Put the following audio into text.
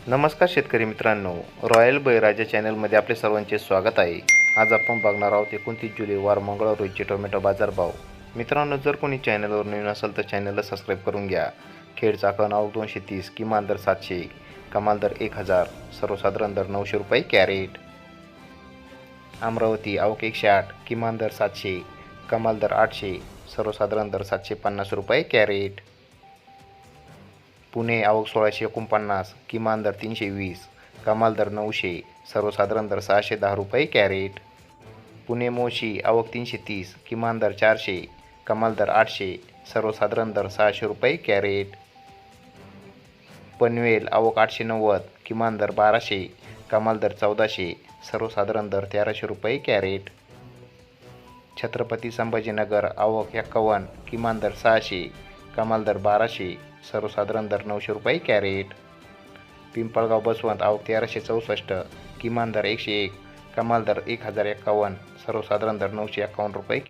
नमस्कार शेतकरी मित्रांनो, रॉयल बळीराजा चॅनलमध्ये आपले सर्वांचे स्वागत आहे। आज आपण बघणार आहोत 29 जुलै वार मंगळवार रोजचे टोमॅटो बाजारभाव। मित्रांनो, जर कोणी चॅनलवर नवीन असेल तर चॅनलला सबस्क्राईब करून घ्या। खेड चाकण आवक 230, किमान दर 700, कमाल दर 1000, सर्वसाधारण दर 900 रुपये कॅरेट। अमरावती आवक 108, किमान दर 700, कमाल दर 800, सर्वसाधारण दर 750 रुपये कॅरेट। पुणे आवक 1649, किमान दर 320, कमाल दर 900, सर्वसाधारण दर 610 रुपये कॅरेट। पुणे मोशी आवक 330, किमान दर 400, कमाल दर 800, सर्वसाधारण दर 600 रुपये कॅरेट। पनवेल आवक 890, किमान दर 1200, कमाल दर 1400, सर्वसाधारण दर 1300 रुपये कॅरेट। छत्रपती संभाजीनगर आवक 51, किमान दर 600, कमाल दर 1200, सर्वसाधारण दर 900 रुपये कॅरेट। पिंपळगाव बसवंत आवक 1364, किमान दर 101, कमाल दर 1051, सर्वसाधारण दर 951 रुपये